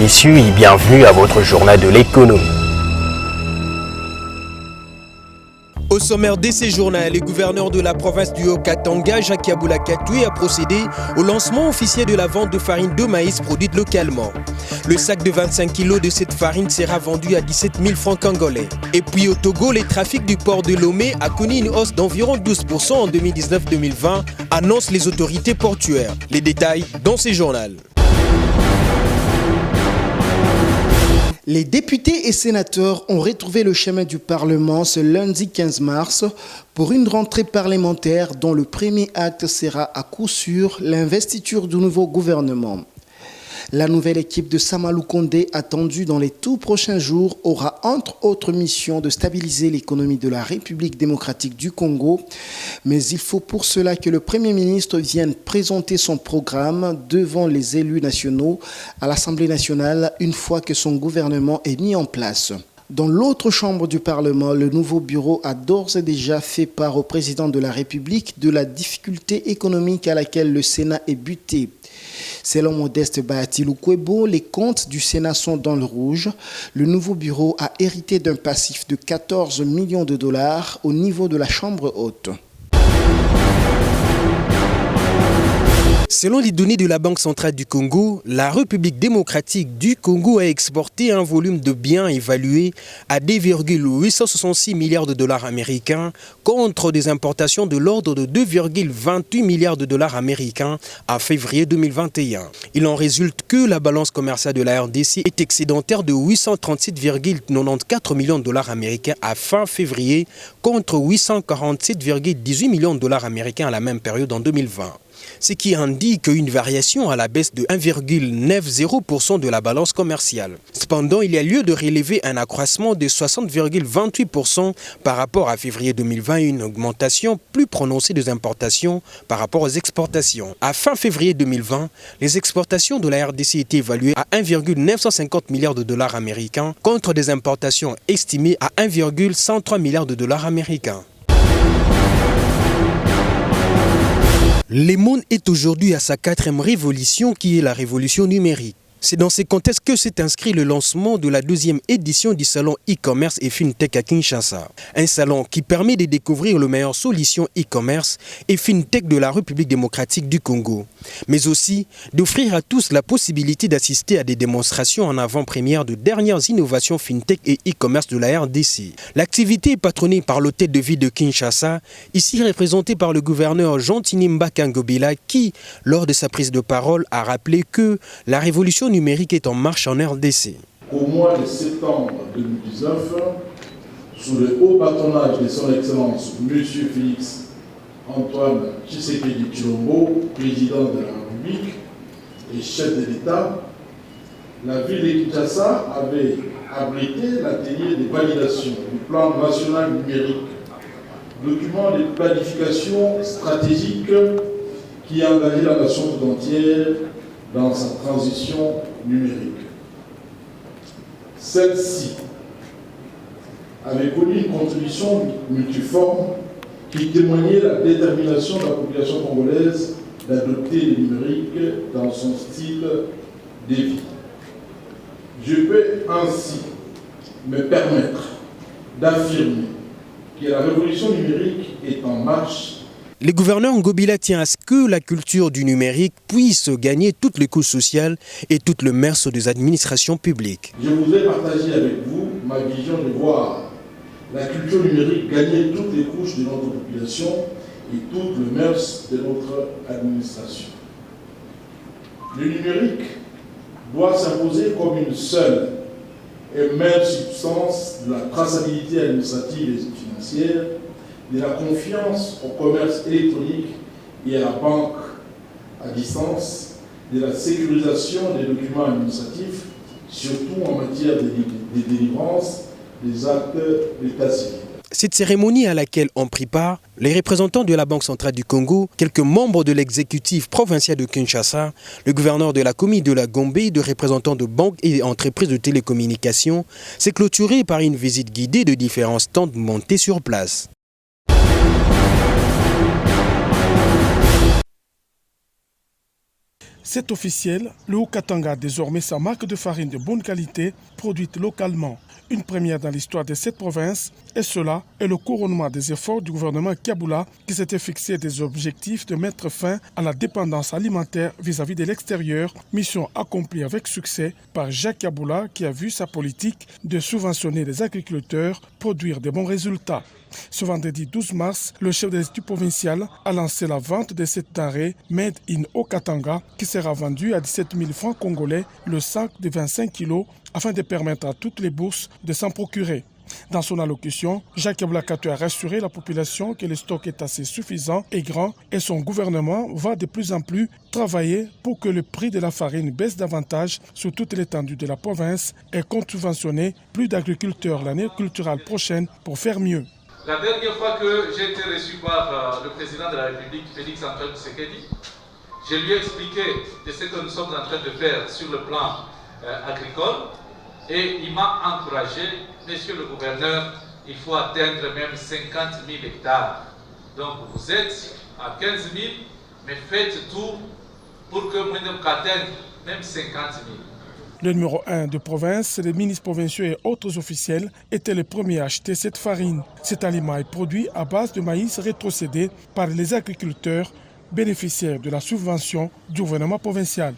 messieurs, et bienvenue à votre journal de l'économie. Au sommaire de ces journaux, le gouverneur de la province du Haut-Katanga, Jacques Yaboula Katoué, a procédé au lancement officiel de la vente de farine de maïs produite localement. Le sac de 25 kg de cette farine sera vendu à 17 000 francs congolais. Et puis au Togo, le trafic du port de Lomé a connu une hausse d'environ 12% en 2019-2020, annoncent les autorités portuaires. Les détails dans ces journaux. Les députés et sénateurs ont retrouvé le chemin du Parlement ce lundi 15 mars pour une rentrée parlementaire dont le premier acte sera à coup sûr l'investiture du nouveau gouvernement. La nouvelle équipe de Samalou Condé, attendue dans les tout prochains jours, aura entre autres mission de stabiliser l'économie de la République démocratique du Congo. Mais il faut pour cela que le Premier ministre vienne présenter son programme devant les élus nationaux à l'Assemblée nationale une fois que son gouvernement est mis en place. Dans l'autre chambre du Parlement, le nouveau bureau a d'ores et déjà fait part au président de la République de la difficulté économique à laquelle le Sénat est buté. Selon Modeste Bahati-Lukwebo, les comptes du Sénat sont dans le rouge. Le nouveau bureau a hérité d'un passif de 14 millions de dollars au niveau de la Chambre haute. Selon les données de la Banque centrale du Congo, la République démocratique du Congo a exporté un volume de biens évalué à 2,866 milliards de dollars américains contre des importations de l'ordre de 2,28 milliards de dollars américains à février 2021. Il en résulte que la balance commerciale de la RDC est excédentaire de 837,94 millions de dollars américains à fin février contre 847,18 millions de dollars américains à la même période en 2020. Ce qui indique une variation à la baisse de 1,90% de la balance commerciale. Cependant, il y a lieu de relever un accroissement de 60,28% par rapport à février 2020 et une augmentation plus prononcée des importations par rapport aux exportations. À fin février 2020, les exportations de la RDC étaient évaluées à 1,950 milliards de dollars américains contre des importations estimées à 1,103 milliards de dollars américains. Le monde est aujourd'hui à sa 4e révolution qui est la révolution numérique. C'est dans ce contexte que s'est inscrit le lancement de la 2e édition du salon e-commerce et FinTech à Kinshasa. Un salon qui permet de découvrir les meilleures solutions e-commerce et FinTech de la République démocratique du Congo. Mais aussi d'offrir à tous la possibilité d'assister à des démonstrations en avant-première de dernières innovations FinTech et e-commerce de la RDC. L'activité est patronnée par l'hôtel de ville de Kinshasa, ici représenté par le gouverneur Jean-Tinimba Kangobila qui, lors de sa prise de parole, a rappelé que la révolution numérique est en marche en RDC. Au mois de septembre 2019, sous le haut patronage de son Excellence M. Félix Antoine Tshisekedi Tshilombo, président de la République et chef de l'État, la ville de Kinshasa avait abrité l'atelier de validation du plan national numérique, document de planification stratégique qui a engagé la nation tout entière dans sa transition numérique. Celle-ci avait connu une contribution multiforme qui témoignait la détermination de la population congolaise d'adopter le numérique dans son style de vie. Je peux ainsi me permettre d'affirmer que la révolution numérique est en marche. Le gouverneur Ngobila tient à ce que la culture du numérique puisse gagner toutes les couches sociales et toutes les mœurs des administrations publiques. Je voudrais partager avec vous ma vision de voir la culture numérique gagner toutes les couches de notre population et toutes les mœurs de notre administration. Le numérique doit s'imposer comme une seule et même substance de la traçabilité administrative et financière, de la confiance au commerce électronique et à la banque à distance, de la sécurisation des documents administratifs, surtout en matière de délivrance des actes d'état civil. Cette cérémonie à laquelle ont pris part les représentants de la Banque centrale du Congo, quelques membres de l'exécutif provincial de Kinshasa, le gouverneur de la Komi de la Gombe, de représentants de banques et entreprises de télécommunications, s'est clôturée par une visite guidée de différents stands montés sur place. C'est officiel, le Haut-Katanga a désormais sa marque de farine de bonne qualité, produite localement. Une première dans l'histoire de cette province, et cela est le couronnement des efforts du gouvernement Kaboula qui s'était fixé des objectifs de mettre fin à la dépendance alimentaire vis-à-vis de l'extérieur, mission accomplie avec succès par Jacques Kaboula qui a vu sa politique de subventionner les agriculteurs produire de bons résultats. Ce vendredi 12 mars, le chef de l'Institut provincial a lancé la vente de cette denrée Made in Haut-Katanga qui sera vendue à 17 000 francs congolais le sac de 25 kilos afin de permettre à toutes les bourses de s'en procurer. Dans son allocution, Jacques Kaboula a rassuré la population que le stock est assez suffisant et grand et son gouvernement va de plus en plus travailler pour que le prix de la farine baisse davantage sur toute l'étendue de la province et compte subventionner plus d'agriculteurs l'année culturelle prochaine pour faire mieux. La dernière fois que j'ai été reçu par le président de la République, Félix Antoine Tshisekedi, je lui ai expliqué de ce que nous sommes en train de faire sur le plan agricole et il m'a encouragé, monsieur le gouverneur, il faut atteindre même 50 000 hectares. Donc vous êtes à 15 000, mais faites tout pour que nous atteignons même 50 000. Le numéro 1 de province, les ministres provinciaux et autres officiels étaient les premiers à acheter cette farine. Cet aliment est produit à base de maïs rétrocédé par les agriculteurs bénéficiaires de la subvention du gouvernement provincial.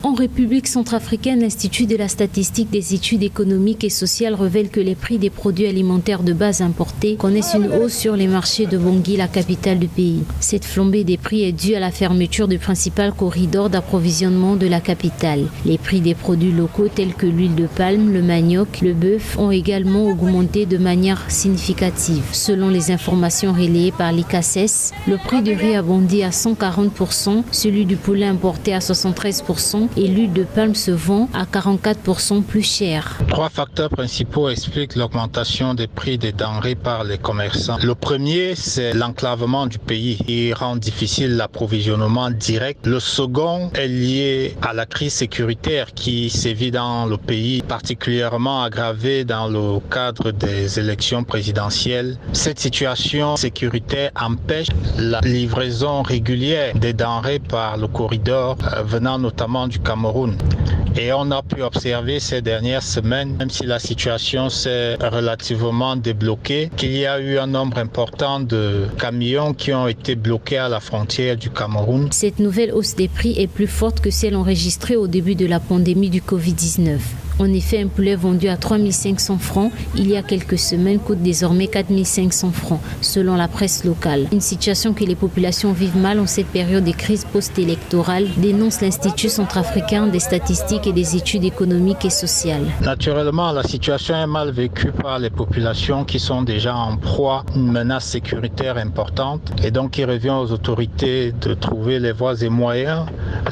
En République centrafricaine, l'Institut de la statistique des études économiques et sociales révèle que les prix des produits alimentaires de base importés connaissent une hausse sur les marchés de Bangui, la capitale du pays. Cette flambée des prix est due à la fermeture du principal corridor d'approvisionnement de la capitale. Les prix des produits locaux tels que l'huile de palme, le manioc, le bœuf ont également augmenté de manière significative. Selon les informations relayées par l'ICACES, le prix du riz a bondi à 140%, celui du poulet importé à 73%, et l'huile de palme se vend à 44% plus cher. 3 facteurs principaux expliquent l'augmentation des prix des denrées par les commerçants. Le premier, c'est l'enclavement du pays qui rend difficile l'approvisionnement direct. Le second est lié à la crise sécuritaire qui sévit dans le pays, particulièrement aggravée dans le cadre des élections présidentielles. Cette situation sécuritaire empêche la livraison régulière des denrées par le corridor venant notamment du Cameroun. Et on a pu observer ces dernières semaines, même si la situation s'est relativement débloquée, qu'il y a eu un nombre important de camions qui ont été bloqués à la frontière du Cameroun. Cette nouvelle hausse des prix est plus forte que celle enregistrée au début de la pandémie du Covid-19. En effet, un poulet vendu à 3 500 francs il y a quelques semaines coûte désormais 4 500 francs, selon la presse locale. Une situation que les populations vivent mal en cette période de crise post-électorale, dénonce l'Institut centrafricain des statistiques et des études économiques et sociales. Naturellement, la situation est mal vécue par les populations qui sont déjà en proie à une menace sécuritaire importante. Et donc, il revient aux autorités de trouver les voies et moyens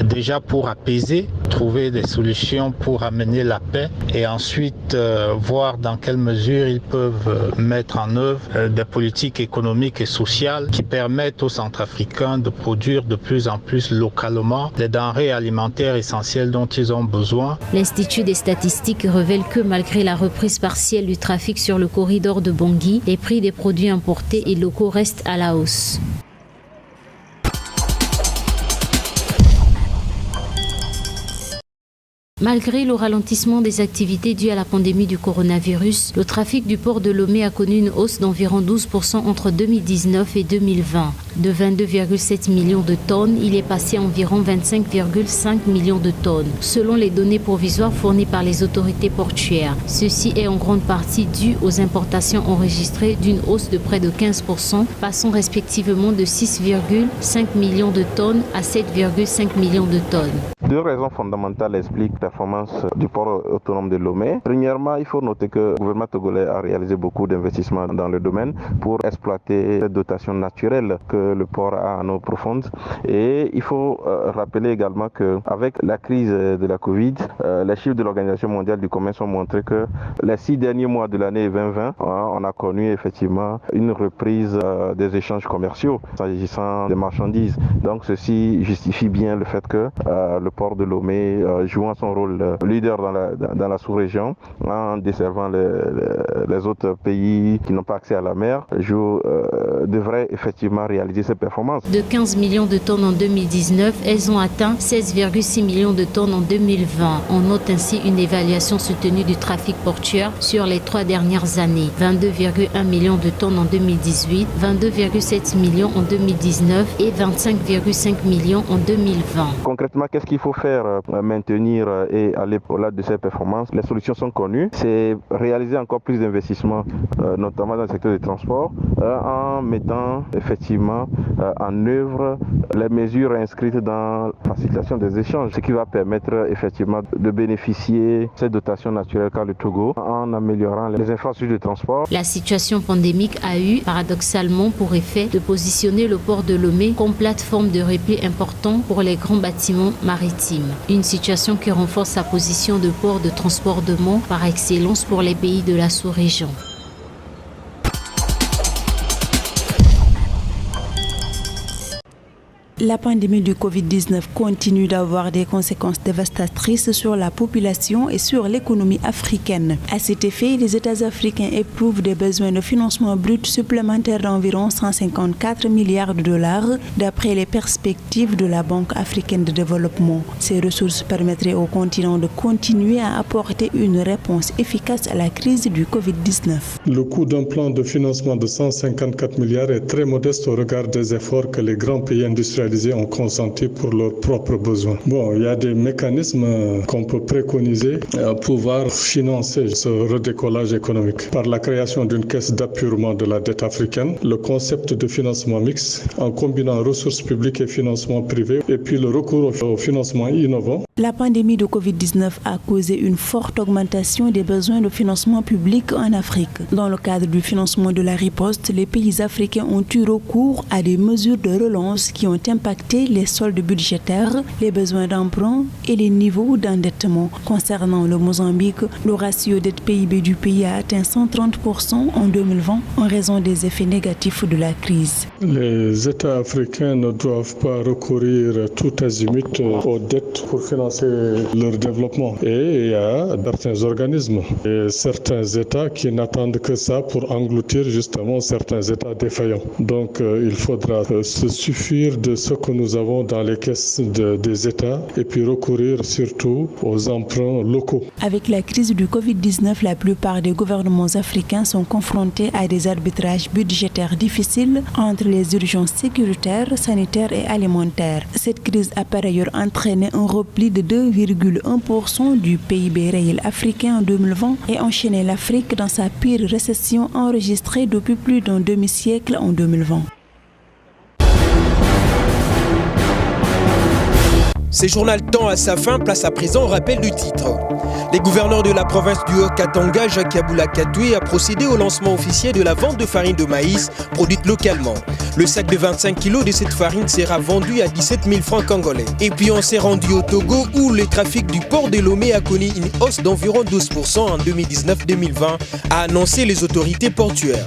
déjà pour apaiser, trouver des solutions pour amener la paix et ensuite voir dans quelle mesure ils peuvent mettre en œuvre des politiques économiques et sociales qui permettent aux Centrafricains de produire de plus en plus localement les denrées alimentaires essentielles dont ils ont besoin. L'Institut des statistiques révèle que malgré la reprise partielle du trafic sur le corridor de Bangui, les prix des produits importés et locaux restent à la hausse. Malgré le ralentissement des activités dues à la pandémie du coronavirus, le trafic du port de Lomé a connu une hausse d'environ 12% entre 2019 et 2020. De 22,7 millions de tonnes, il est passé à environ 25,5 millions de tonnes, selon les données provisoires fournies par les autorités portuaires. Ceci est en grande partie dû aux importations enregistrées d'une hausse de près de 15%, passant respectivement de 6,5 millions de tonnes à 7,5 millions de tonnes. 2 raisons fondamentales expliquent la performance du port autonome de Lomé. Premièrement, il faut noter que le gouvernement togolais a réalisé beaucoup d'investissements dans le domaine pour exploiter cette dotation naturelle que le port a en eau profonde. Et il faut rappeler également qu'avec la crise de la Covid, les chiffres de l'Organisation mondiale du commerce ont montré que les 6 derniers mois de l'année 2020, on a connu effectivement une reprise des échanges commerciaux s'agissant des marchandises. Donc ceci justifie bien le fait que le port port de Lomé, jouant son rôle leader dans la sous-région, en desservant les autres pays qui n'ont pas accès à la mer, devrait effectivement réaliser ces performances. De 15 millions de tonnes en 2019, elles ont atteint 16,6 millions de tonnes en 2020. On note ainsi une évaluation soutenue du trafic portuaire sur les 3 dernières années. 22,1 millions de tonnes en 2018, 22,7 millions en 2019 et 25,5 millions en 2020. Concrètement, qu'est-ce qu'il faut faire maintenir et aller au-delà de ces performances? Les solutions sont connues. C'est réaliser encore plus d'investissements, notamment dans le secteur des transports, en mettant effectivement en œuvre les mesures inscrites dans la facilitation des échanges, ce qui va permettre effectivement de bénéficier de cette dotation naturelle qu'a le Togo en améliorant les infrastructures de transport. La situation pandémique a eu paradoxalement pour effet de positionner le port de Lomé comme plateforme de repli important pour les grands bâtiments maritimes. Une situation qui renforce sa position de port de transbordement par excellence pour les pays de la sous-région. La pandémie du Covid-19 continue d'avoir des conséquences dévastatrices sur la population et sur l'économie africaine. À cet effet, les États africains éprouvent des besoins de financement brut supplémentaires d'environ 154 milliards de dollars, d'après les perspectives de la Banque africaine de développement. Ces ressources permettraient au continent de continuer à apporter une réponse efficace à la crise du Covid-19. Le coût d'un plan de financement de 154 milliards est très modeste au regard des efforts que les grands pays industrialisés ont consenti pour leurs propres besoins. Il y a des mécanismes qu'on peut préconiser pour pouvoir financer ce redécollage économique par la création d'une caisse d'appurement de la dette africaine, le concept de financement mixte en combinant ressources publiques et financement privé, et puis le recours au financement innovant. La pandémie de Covid-19 a causé une forte augmentation des besoins de financement public en Afrique. Dans le cadre du financement de la riposte, les pays africains ont eu recours à des mesures de relance qui ont impacté les soldes budgétaires, les besoins d'emprunt et les niveaux d'endettement. Concernant le Mozambique, le ratio dette PIB du pays a atteint 130% en 2020 en raison des effets négatifs de la crise. Les États africains ne doivent pas recourir tout azimut aux dettes pour financer leur développement. Et il y a certains organismes et certains États qui n'attendent que ça pour engloutir justement certains États défaillants. Donc il faudra se suffire de ce que nous avons dans les caisses des États et puis recourir surtout aux emprunts locaux. Avec la crise du Covid-19, la plupart des gouvernements africains sont confrontés à des arbitrages budgétaires difficiles entre les urgences sécuritaires, sanitaires et alimentaires. Cette crise a par ailleurs entraîné un repli de 2,1% du PIB réel africain en 2020 et enchaîné l'Afrique dans sa pire récession enregistrée depuis plus d'un demi-siècle en 2020. Ce journal tend à sa fin, place à présent au rappel du titre. Les gouverneurs de la province du Haut-Katanga, Jacques Yaboula Katoué, a procédé au lancement officiel de la vente de farine de maïs produite localement. Le sac de 25 kg de cette farine sera vendu à 17 000 francs congolais. Et puis on s'est rendu au Togo où le trafic du port de Lomé a connu une hausse d'environ 12% en 2019-2020, a annoncé les autorités portuaires.